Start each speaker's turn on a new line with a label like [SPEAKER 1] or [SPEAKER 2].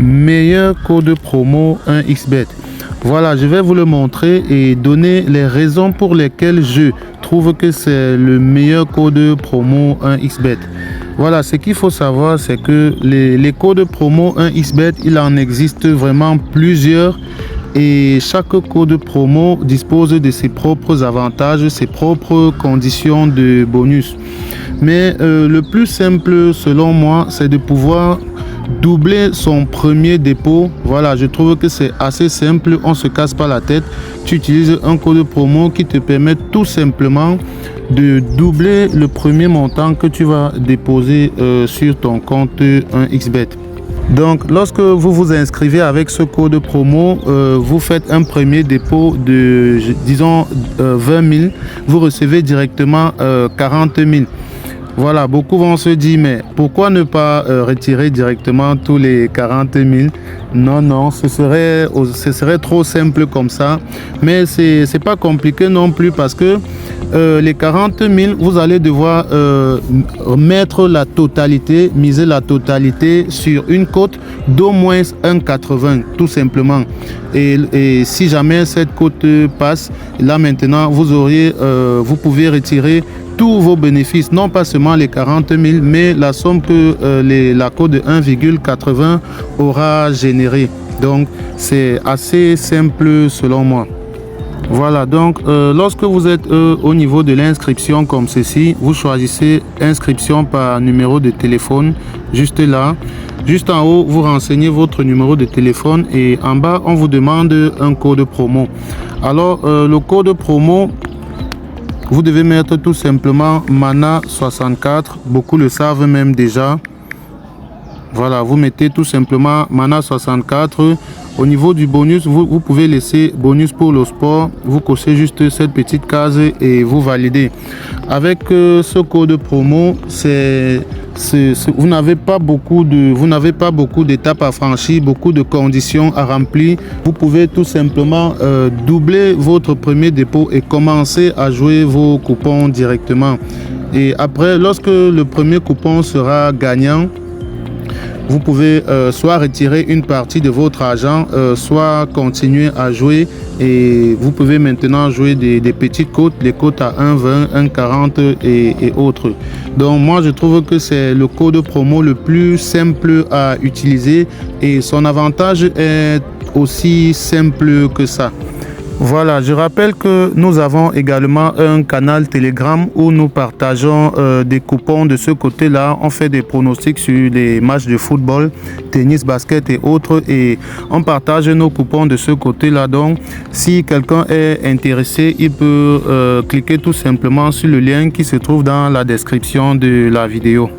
[SPEAKER 1] meilleur code promo 1xBet. Voilà, je vais vous le montrer et donner les raisons pour lesquelles je trouve que c'est le meilleur code promo 1xBet. Voilà, ce qu'il faut savoir, c'est que les codes promo 1xBet, il en existe vraiment plusieurs. Et chaque code promo dispose de ses propres avantages, ses propres conditions de bonus. Mais le plus simple selon moi, c'est de pouvoir doubler son premier dépôt. Voilà, je trouve que c'est assez simple, on ne se casse pas la tête. Tu utilises un code promo qui te permet tout simplement de doubler le premier montant que tu vas déposer sur ton compte 1xBet. Donc, lorsque vous vous inscrivez avec ce code promo, vous faites un premier dépôt de, disons, 20 000. Vous recevez directement 40 000. Voilà, beaucoup vont se dire, mais pourquoi ne pas retirer directement tous les 40 000? Non, ce serait trop simple comme ça. Mais c'est pas compliqué non plus parce que les 40 000, vous allez devoir mettre la totalité, miser la totalité sur une cote d'au moins 1,80 tout simplement. Et si jamais cette cote passe, là maintenant, vous pouvez retirer tous vos bénéfices, non pas seulement les 40 000, mais la somme que la cote de 1,80 aura généré. Donc, c'est assez simple selon moi. Voilà, donc lorsque vous êtes au niveau de l'inscription comme ceci, vous choisissez inscription par numéro de téléphone, juste là. Juste en haut, vous renseignez votre numéro de téléphone et en bas, on vous demande un code promo. Alors, le code promo, vous devez mettre tout simplement MANA64, beaucoup le savent même déjà. Voilà, vous mettez tout simplement MANA64. Au niveau du bonus, vous pouvez laisser bonus pour le sport. Vous cochez juste cette petite case et vous validez. Avec ce code promo, vous n'avez pas beaucoup d'étapes à franchir, beaucoup de conditions à remplir. Vous pouvez tout simplement doubler votre premier dépôt et commencer à jouer vos coupons directement. Et après, lorsque le premier coupon sera gagnant, vous pouvez soit retirer une partie de votre argent, soit continuer à jouer et vous pouvez maintenant jouer des petites cotes, les cotes à 1,20, 1,40 et autres. Donc moi je trouve que c'est le code promo le plus simple à utiliser et son avantage est aussi simple que ça. Voilà, je rappelle que nous avons également un canal Telegram où nous partageons des coupons de ce côté-là. On fait des pronostics sur les matchs de football, tennis, basket et autres. Et on partage nos coupons de ce côté-là. Donc, si quelqu'un est intéressé, il peut cliquer tout simplement sur le lien qui se trouve dans la description de la vidéo.